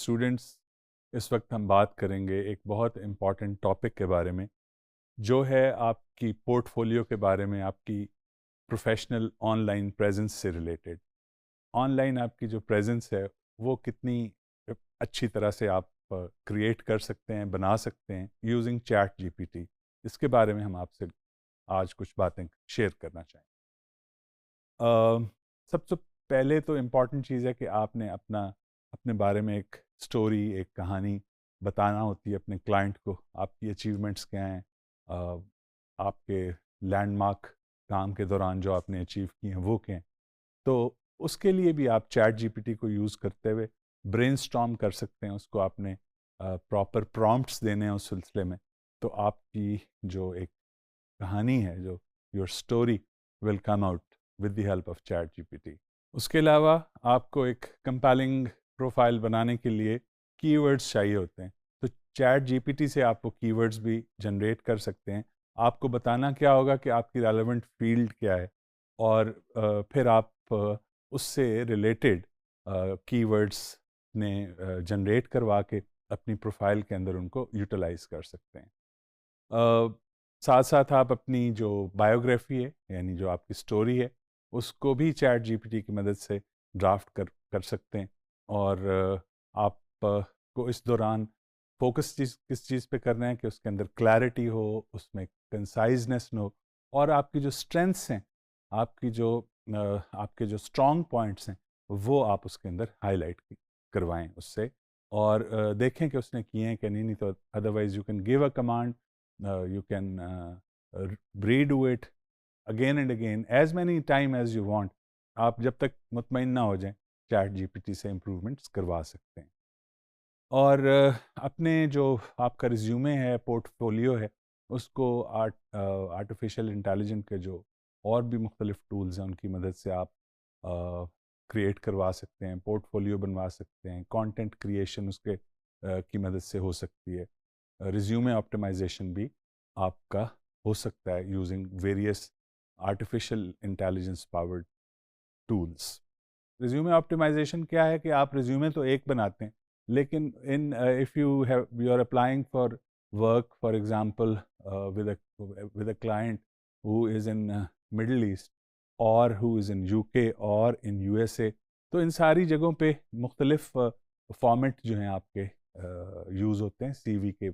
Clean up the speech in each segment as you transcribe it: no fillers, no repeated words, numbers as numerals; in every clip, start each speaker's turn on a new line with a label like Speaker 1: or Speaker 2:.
Speaker 1: Students, इस वक्त हम बात करेंगे एक बहुत इम्पॉर्टेंट टॉपिक के बारे में, जो है आपकी पोर्टफोलियो के बारे में, आपकी प्रोफेशनल ऑनलाइन प्रेजेंस से रिलेटेड। ऑनलाइन आपकी जो प्रेजेंस है वो कितनी अच्छी तरह से आप क्रिएट कर सकते हैं, बना सकते हैं यूजिंग चैट जीपीटी। इसके बारे में हम आपसे आज कुछ बातें शेयर करना चाहें। सबसे पहले तो इम्पॉर्टेंट चीज़ है कि आपने अपने बारे में एक स्टोरी, एक कहानी बताना होती है अपने क्लाइंट को। आपकी अचीवमेंट्स क्या हैं, आपके लैंडमार्क काम के दौरान जो आपने अचीव किए हैं वो क्या हैं। तो उसके लिए भी आप चैट जीपीटी को यूज़ करते हुए ब्रेनस्टॉर्म कर सकते हैं। उसको आपने प्रॉपर प्रॉम्प्ट्स देने हैं उस सिलसिले में, तो आपकी जो एक कहानी है, जो your story will come out with the help of chat GPT. उसके अलावा आपको एक कंपेलिंग प्रोफाइल बनाने के लिए कीवर्ड्स चाहिए होते हैं, तो चैट जीपीटी से आप वो कीवर्ड्स भी जनरेट कर सकते हैं। आपको बताना क्या होगा कि आपकी रेलेवेंट फील्ड क्या है, और फिर आप उससे रिलेटेड कीवर्ड्स ने जनरेट करवा के अपनी प्रोफाइल के अंदर उनको यूटिलाइज कर सकते हैं। साथ साथ आप अपनी जो बायोग्राफी है, यानी जो आपकी स्टोरी है, उसको भी चैट जीपीटी की मदद से ड्राफ्ट कर सकते हैं। और आप को इस दौरान फोकस किस चीज़ पे करना है कि उसके अंदर क्लैरिटी हो, उसमें कंसाइजनेस हो, और आपकी जो स्ट्रेंथ्स हैं, आपके जो स्ट्रॉन्ग पॉइंट्स हैं, वो आप उसके अंदर हाईलाइट करवाएं उससे। और देखें कि उसने किए हैं कि नहीं तो otherwise you can give a command, you can redo it again and again as many time as you want। आप जब तक मुतमईन ना हो जाएं, चैट जीपीटी से इम्प्रूवमेंट्स करवा सकते हैं। और अपने जो आपका रिज्यूमे है, पोर्टफोलियो है, उसको आर्टिफिशियल इंटेलिजेंस के जो और भी मुख्तलिफ टूल्स हैं उनकी मदद से आप क्रिएट करवा सकते हैं, पोर्टफोलियो बनवा सकते हैं, कंटेंट क्रिएशन उसके की मदद से हो सकती है। रिज्यूमे ऑप्टिमाइजेशन भी आपका हो सकता है using various artificial intelligence powered tools. Resume optimization क्या है कि आप रिज्यूमे तो एक बनाते हैं, लेकिन in if you are applying for work, for example with a client who is in middle east, और हु इज़ इन यूके और इन यूएसए, तो इन सारी जगहों पे मुख्तलिफ फॉर्मेट जो हैं आपके यूज़ होते हैं सीवी के,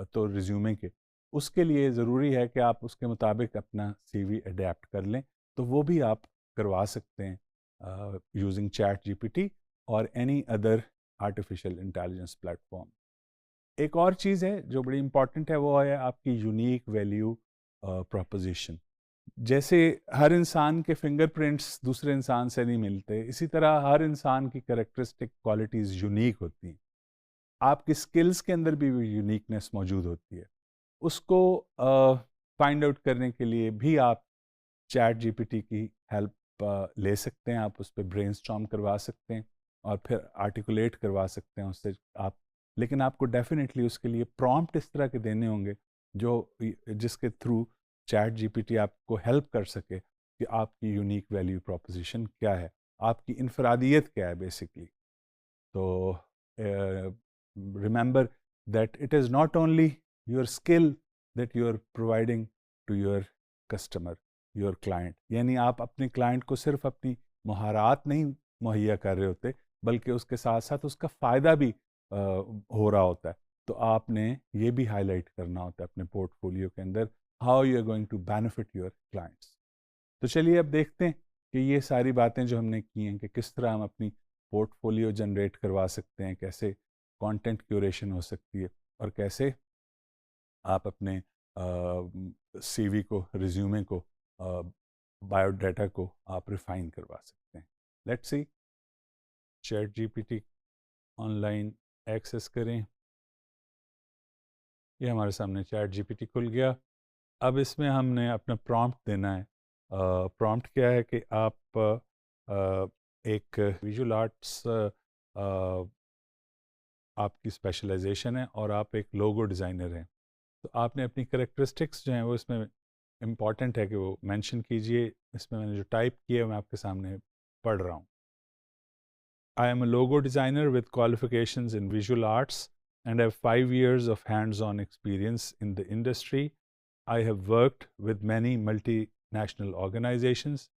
Speaker 1: तो रिज्यूमे के। उसके लिए ज़रूरी है कि आप उसके मुताबिक अपना सीवी अडेप्ट कर लें, तो वो भी आप करवा सकते हैं यूजिंग चैट जीपीटी और any other artificial intelligence platform. एक और चीज़ है जो बड़ी इंपॉर्टेंट है, वो है आपकी यूनिक वैल्यू प्रोपोजिशन। जैसे हर इंसान के फिंगरप्रिंट्स दूसरे इंसान से नहीं मिलते, इसी तरह हर इंसान की कैरेक्टरिस्टिक क्वालिटीज़ यूनिक होती हैं। आपकी स्किल्स के अंदर भी यूनिकनेस मौजूद होती है। उसको फाइंड आउट करने के लिए भी आप चैट जीपीटी की हेल्प ले सकते हैं। आप उस पर ब्रेनस्टॉर्म करवा सकते हैं और फिर आर्टिकुलेट करवा सकते हैं उससे आप। लेकिन आपको डेफिनेटली उसके लिए प्रॉम्प्ट इस तरह के देने होंगे जो जिसके थ्रू चैट जीपीटी आपको हेल्प कर सके कि आपकी यूनिक वैल्यू प्रोपोजिशन क्या है, आपकी इनफरादियत क्या है बेसिकली। तो remember that it is not only your skill that you are providing to your customer, your client। यानी आप अपने क्लाइंट को सिर्फ अपनी महारात नहीं मुहैया कर रहे होते, बल्कि उसके साथ साथ उसका फ़ायदा भी हो रहा होता है। तो आपने ये भी हाईलाइट करना होता है अपने पोर्टफोलियो के अंदर, how you are going to benefit your clients. तो चलिए अब देखते हैं कि ये सारी बातें जो हमने की हैं कि किस तरह हम अपनी पोर्टफोलियो जनरेट करवा सकते हैं, कैसे कंटेंट क्यूरेशन हो सकती है, और कैसे आप अपने सीवी को, रिज्यूमे को, बायोडाटा को आप रिफाइन करवा सकते हैं। Let's see, chat GPT online access करें। ये हमारे सामने चैट जीपीटी खुल गया। अब इसमें हमने अपना प्रॉम्प्ट देना है। प्रॉम्प्ट क्या है कि आप एक विजुअल आर्ट्स आपकी स्पेशलाइजेशन है और आप एक लोगो डिज़ाइनर हैं, तो आपने अपनी करेक्टरिस्टिक्स जो हैं वो इसमें इम्पॉर्टेंट है कि वो मेंशन कीजिए। इसमें मैंने जो टाइप किया है मैं आपके सामने पढ़ रहा हूँ। I am a logo designer with qualifications in visual arts and have 5 years of hands-on experience in the industry. I have worked with many multinational organizations.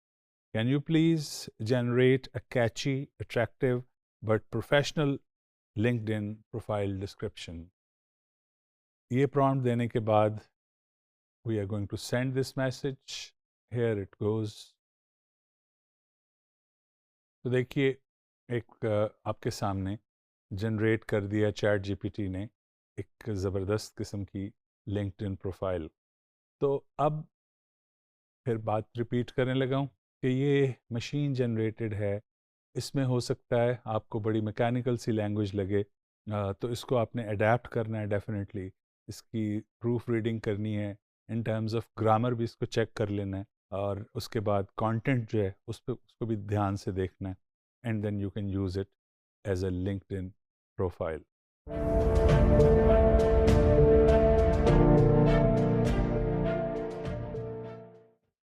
Speaker 1: Can you please generate a catchy, attractive, but professional LinkedIn profile description? ये prompt देने के बाद we are going to send this message. Here it goes. तो देखिए एक आपके सामने generate कर दिया चैट जीपीटी ने एक ज़बरदस्त किस्म की लिंक्डइन प्रोफाइल। तो अब फिर बात रिपीट करने लगा हूँ कि ये मशीन जनरेटेड है, इसमें हो सकता है आपको बड़ी मैकेनिकल सी लैंग्वेज लगे, तो इसको आपने अडेप्ट करना है डेफिनेटली, इसकी प्रूफ रीडिंग करनी है, इन टर्म्स ऑफ ग्रामर भी इसको चेक कर लेना है, और उसके बाद कंटेंट जो है उसको भी ध्यान से देखना है, and then you can use it as a LinkedIn profile.